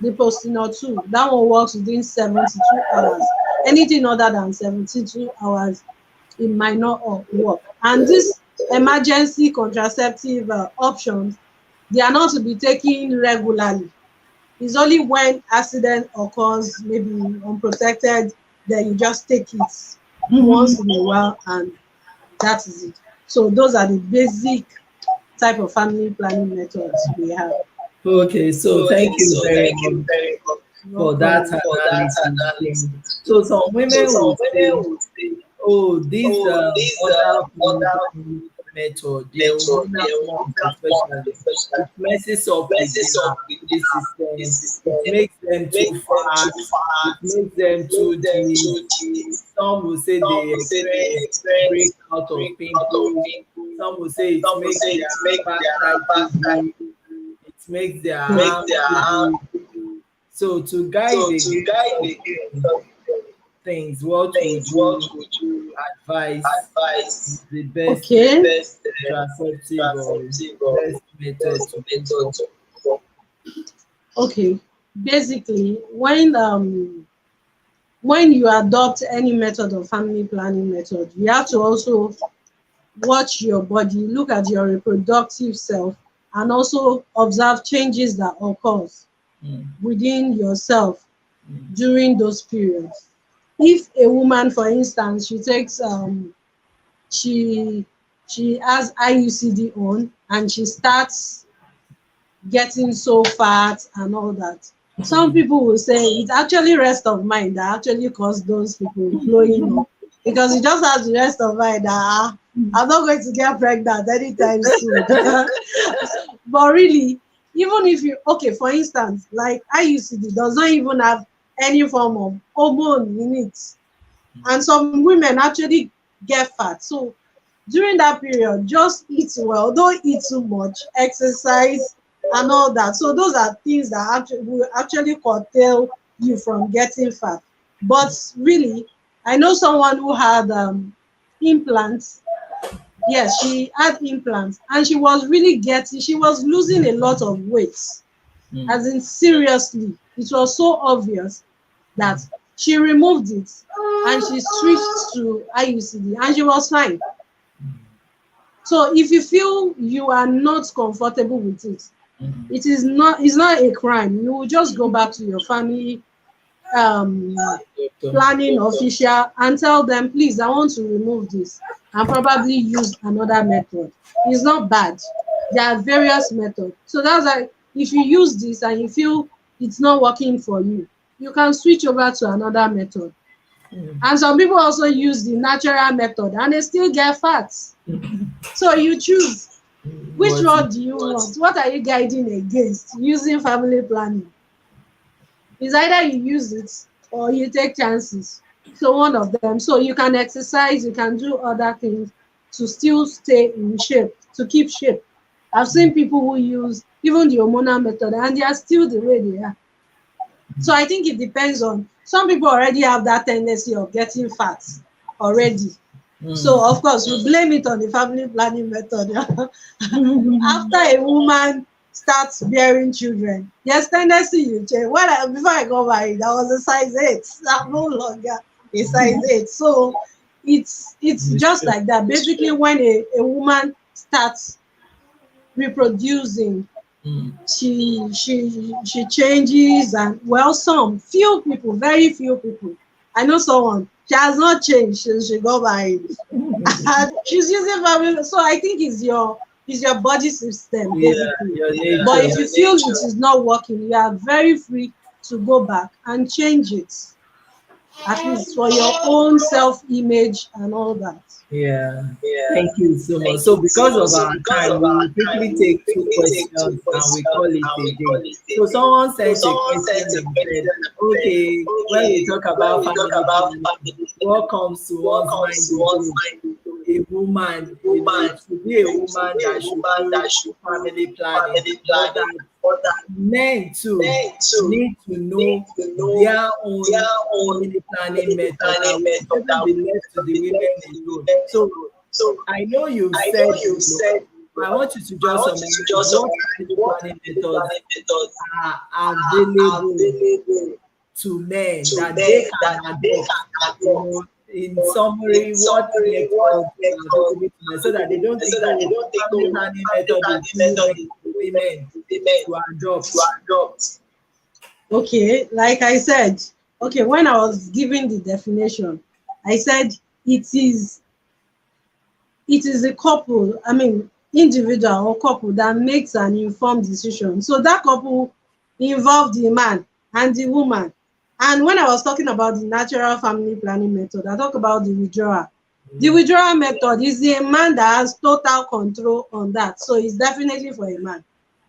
the Procedure 2, that one works within 72 hours. Anything other than 72 hours, it might not work. And these emergency contraceptive options, they are not to be taken regularly. It's only when accident occurs, maybe unprotected, then you just take it once in a while and that is it. So those are the basic type of family planning methods we have. Okay, so thank you very much No for that problem. analysis. So some women will say, oh, this other family planning method, the hormonal moms especially, it messes up with their body system. It makes them too fat. It makes them too this. Some will say they experience breakout of pimples. Some will say it makes their backside too big. It makes their arm too big. So to guide against such things, what would you advise is the best Okay. contraceptive or best method to go for? Okay. Basically, when you adopt any method of family planning method, you have to also watch your body, look at your reproductive self, and also observe changes that occurs Mm, within yourself mm, during those periods. If a woman, for instance, she she has IUCD on and she starts getting so fat and all that. Some mm, people will say it's actually rest of mind that actually caused those people blowing up because it just has the rest of mind that I'm not going to get pregnant anytime soon. But really, even if you okay, for instance, like IUCD does not even have any form of hormone in it, and some women actually get fat. So during that period, just eat well, don't eat too much, exercise and all that. So those are things that actually will actually curtail you from getting fat. But really, I know someone who had implants. Yes, she had implants and she was losing a lot of weight. mm, As in seriously, it was so obvious that she removed it and she switched to IUCD and she was fine. So if you feel you are not comfortable with it, mm. it's not a crime. You will just go back to your family um Doctor. planning official and tell them, please, I want to remove this and probably use another method. It's not bad. There are various methods. So that's why if you use this and you feel it's not working for you, you can switch over to another method. Mm. And some people also use the natural method and they still get fat. So you choose. Which What is road do you want? What are you guiding against using family planning? It's either you use it or you take chances. So one of them. So you can exercise, you can do other things to still stay in shape, to keep shape. I've seen people who use even the hormonal method and they are still the way they are. So I think it depends on some people already have that tendency of getting fat already. So of course we blame it on the family planning method. After a woman starts bearing children, there's tendency you change. Before I got married, I was a size 8. I'm no longer a size 8. So it's just like that. Basically, when a woman starts reproducing, she changes. And well, some few people, very few people, I know someone, she has not changed since she got married. And she's using family. So I think it's your body system Yeah, basically. your But nature. if you feel it is not working, you are very free to go back and change it, at least for your own self image and all that. Yeah. Thank you so much. So because of our time, we will quickly take two questions and we call it a day. So someone sent a question and said, okay, when we talk about family planning, what comes to one's mind again? A woman, to be a woman that should do family planning, but that men too need to know their own family planning method and we shouldn't be left to the women alone. So I know you've said a lot. I want you to just summarize what family planning methods are available to men that they can adopt. You know, in summary, what methods are available to men so that they don't think, oh, family planning method is only meant for women to adopt. Okay, like I said, okay, when I was giving the definition, I said it is it is a couple, I mean, individual or couple that makes an informed decision. So that couple involved the man and the woman. And when I was talking about the natural family planning method, I talk about the withdrawal. The withdrawal method is a man that has total control on that. So it's definitely for a man.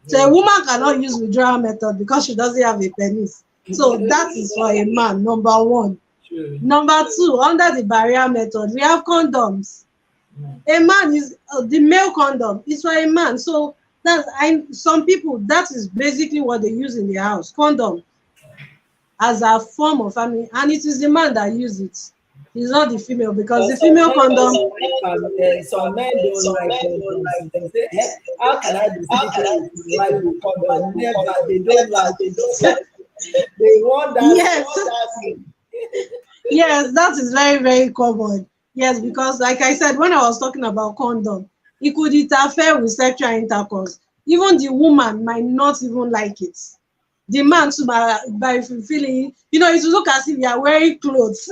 So a woman cannot use withdrawal method because she doesn't have a penis. So that is for a man, number one. Sure. Number two, under the barrier method, we have condoms. A man is the male condom is for a man. So that's some people, that is basically what they use in their house, condom, as a form of family, and it is the man that use it. It's not the female, because But the female condom. some men don't like condoms. They say, eh, how can I be sleeping with my wife with condom? Never. They don't like it. They want that. Yes. Yes, that is very, very common. Yes, because like I said, when I was talking about condom, it could interfere with sexual intercourse. Even the woman might not even like it. The man too, by feeling, it will look as if you are wearing clothes.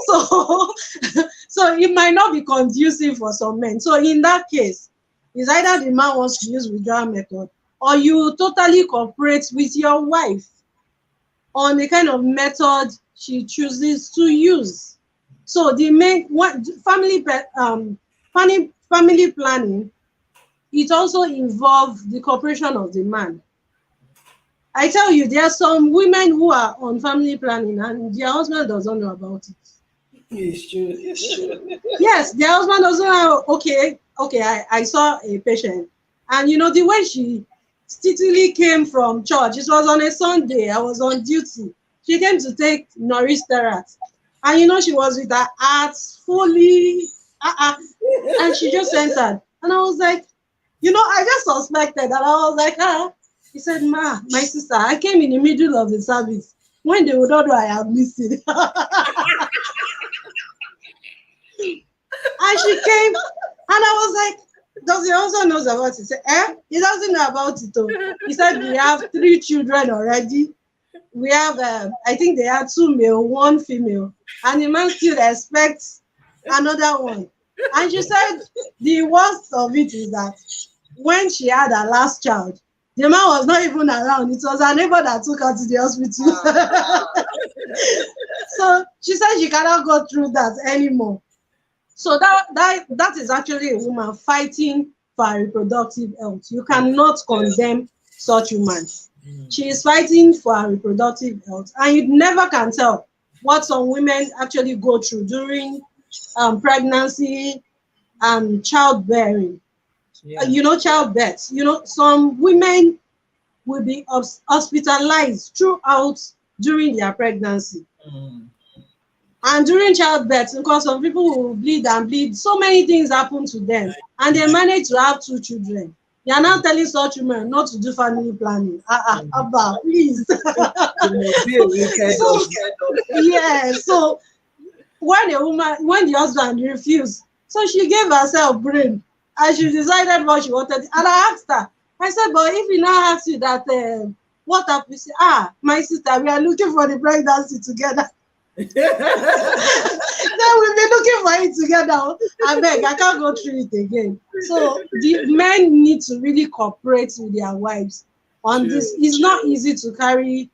so, so it might not be conducive for some men. So in that case, it's either the man wants to use withdrawal method, or you totally cooperate with your wife on the kind of method she chooses to use. So the main what family planning, it also involves the cooperation of the man. I tell you, there are some women who are on family planning and their husband doesn't know about it. It's true. Yes, their husband doesn't know. Okay, I saw a patient, and the way she steadily came from church, it was on a Sunday, I was on duty. She came to take Nourish Terat, and she was with her arts fully, and she just entered, and I was like, I just suspected, and I was like, he said, "Ma, my sister, I came in the middle of the service when they would not know I am missing." And she came, and I was like, "Does he also knows about it?" He said, he doesn't know about it. He said, "We have 3 children already. We have, I think they are 2 male, 1 female, and the man still expects another one." And she said, the worst of it is that when she had her last child, the man was not even around. It was her neighbor that took her to the hospital. So she said she cannot go through that anymore. So that is actually a woman fighting for her reproductive health. You cannot condemn such woman. She is fighting for her reproductive health, and you never can tell what some women actually go through during pregnancy and childbearing. Yeah. Childbirth. Some women will be hospitalized throughout during their pregnancy. Mm. And during childbirth, because some people will bleed and bleed, so many things happen to them, and they manage to have two children. You are now telling such women not to do family planning. Mm. Abba, please. You must be a wicked So, dog. yeah, so when the husband refused, so she gave herself brain and she decided what she wanted. And I asked her, I said, but if he now asks you that, what happened? You say, my sister, we are looking for the pregnancy together. Then we've been looking for it together. I beg, I can't go through it again. So the men need to really cooperate with their wives on True. this. It's not easy to carry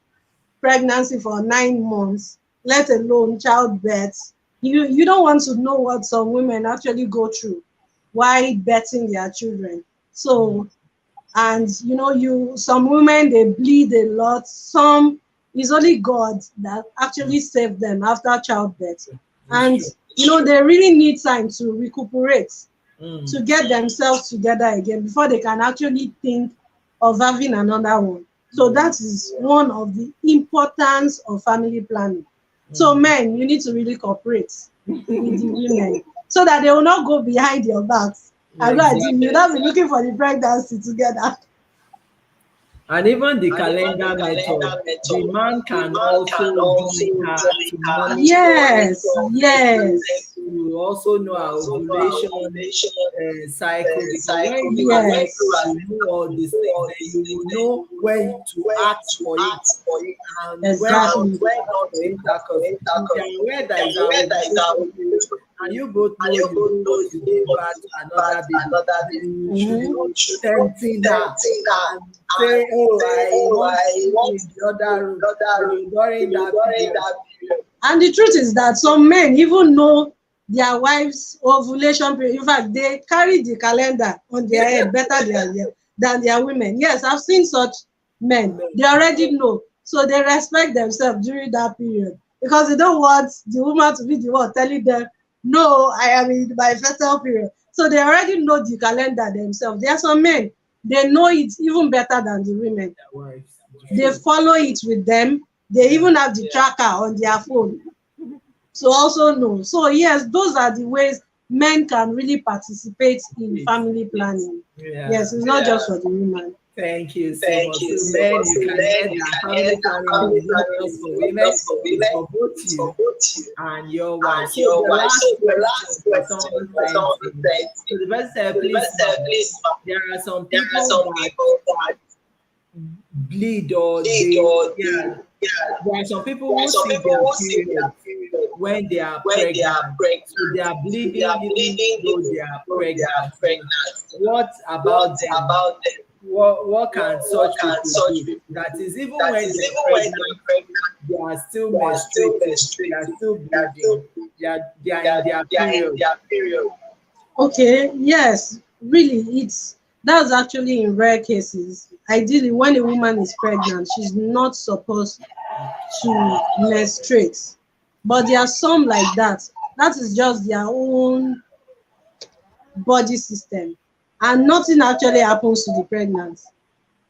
pregnancy for 9 months, let alone childbirth. You don't want to know what some women actually go through while birthing their children. Mm. So, and you some women, they bleed a lot. Some, is only God that actually saved them after childbirth. It's And true. they really need time to recuperate, Mm. to get themselves together again before they can actually think of having another one. So Yeah. that is one of the importance of family planning. So Mm. men, you need to really cooperate with the women so that they will not go behind your backs. Yeah, And go and exactly. you not be looking for the pregnancy together. And even the calendar method, the man can also join her to Yes, yes, to also know our ovulation cycle, because when you are yes. you know all these things, then you will know when to ask for it and when not Exactly. to ask for intercourse. If you are aware that is our ovulation period and you both know you don't want to give birth to another baby, then you should Mhm. not tempting her and say, oh, I want to sleep in the other room during that period. And the truth is that some men even know their wives' ovulation period. In fact, they carry the calendar on their head better than their women. Yes, I've seen such men. Amen. They already know. So they respect themselves during that period because they don't want the woman to be the one telling them, no, I am in my fertile period. So they already know the calendar themselves. There are some men, they know it even better than the women. Their wives. They True. follow it with them. They Yeah. even have the tracker on their phone to also know. So yes, those are the ways men can really participate in It's, family planning. yeah. Yes, it's not just for the woman. Thank you so much. So, men, you can hear that family planning is not just for women, it's for both you and your wife. So, the last question that someone sent in. So, the person said, please, ma'am, there are some people that bleed or they, yeah, there are some people who see their period when they are pregnant. So, they are bleeding even though they are pregnant. What about them? What can such people do? That is, even when they are pregnant, they are still menstruating, they are still bleeding, they are in their period. Okay, yes, really, that's actually in rare cases. Ideally, when a woman is pregnant, she's not supposed to menstruate. But there are some like that. That is just their own body system. And nothing actually happens to the pregnancy.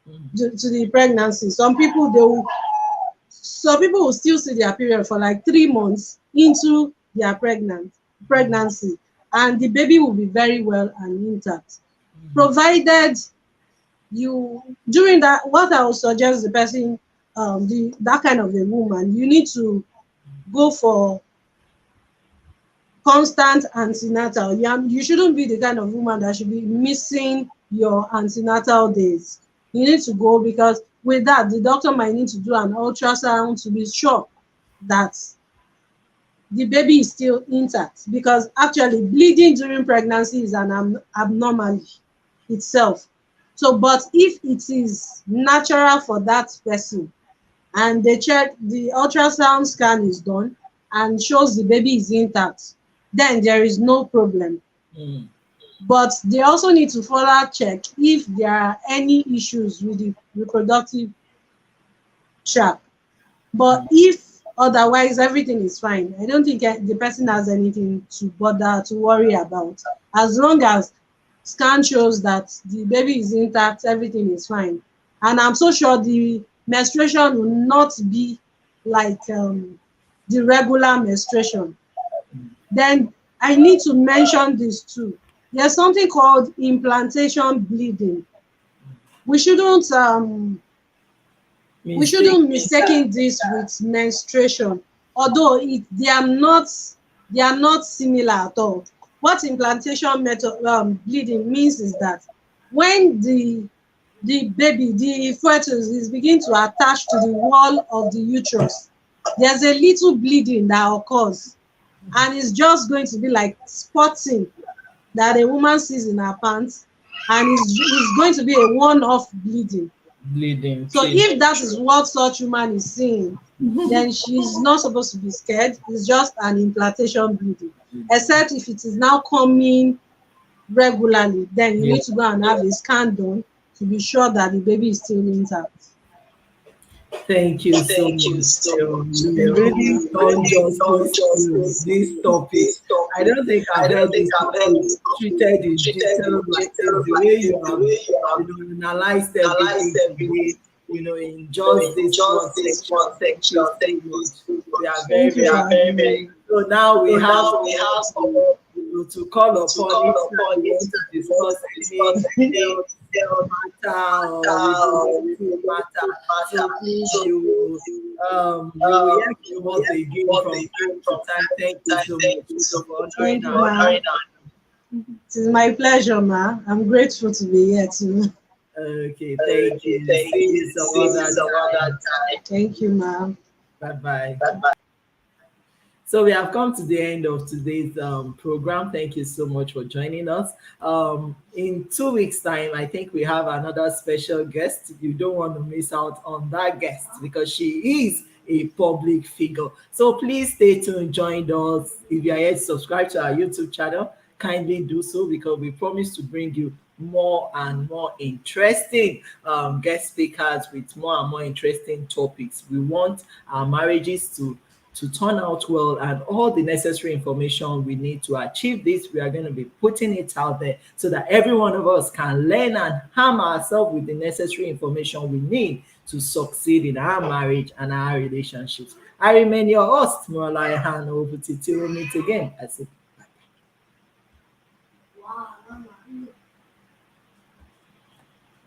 Mm. To the pregnancy. Some people will still see their period for like 3 months into their pregnancy, and the baby will be very well and intact, provided you during that. What I would suggest the person, that kind of a woman, you need to go for constant antenatal. You shouldn't be the kind of woman that should be missing your antenatal days. You need to go, because with that, the doctor might need to do an ultrasound to be sure that the baby is still intact, because actually bleeding during pregnancy is an abnormality itself. So, but if it is natural for that person and they check, the ultrasound scan is done and shows the baby is intact, then there is no problem. Mm. But they also need to further check if there are any issues with the reproductive tract. But if otherwise everything is fine, I don't think the person has anything to bother to worry about. As long as scan shows that the baby is intact, everything is fine. And I'm so sure the menstruation will not be like the regular menstruation. Then I need to mention this too. There's something called implantation bleeding. We shouldn't Mistake. mistaking this with menstruation, although they are not similar at all. What implantation method bleeding means is that when the baby, the fetus is beginning to attach to the wall of the uterus, there's a little bleeding that occurs, and it's just going to be like spotting that a woman sees in her pants, and it's going to be a one-off bleeding. Bleeding. So Okay. if that is what such woman is seeing, then she's not supposed to be scared. It's just an implantation bleeding. Except if it is now coming regularly, then you Yeah. need to go and have a scan done to be sure that the baby is still intact. Thank you so much. You really done justice to this topic. I don't think I've heard this before, treated in detail like this. The way you have, analyzed everything today, in just this one section. Thank you so much. We are very, Thank you for very having grateful. me. So now we have someone to call upon if you want to discuss any matter or reproductive matter. So please, you will hear from us again from time to time. Thank you so much for honoring Thank you, our ma. time. It is my pleasure, ma. I'm grateful to be here too. Okay, thank you. See you some other time. Thank you, ma. Bye bye. So we have come to the end of today's program. Thank you so much for joining us. In 2 weeks' time, I think we have another special guest. You don't want to miss out on that guest because she is a public figure. So please stay tuned, join us. If you are yet to subscribe to our YouTube channel, kindly do so because we promise to bring you more and more interesting guest speakers with more and more interesting topics. We want our marriages to turn out well and all the necessary information we need to achieve this. We are going to be putting it out there so that every one of us can learn and arm ourselves with the necessary information we need to succeed in our marriage and our relationships. I remain your host, Morala Hand. Over to till we meet again. I say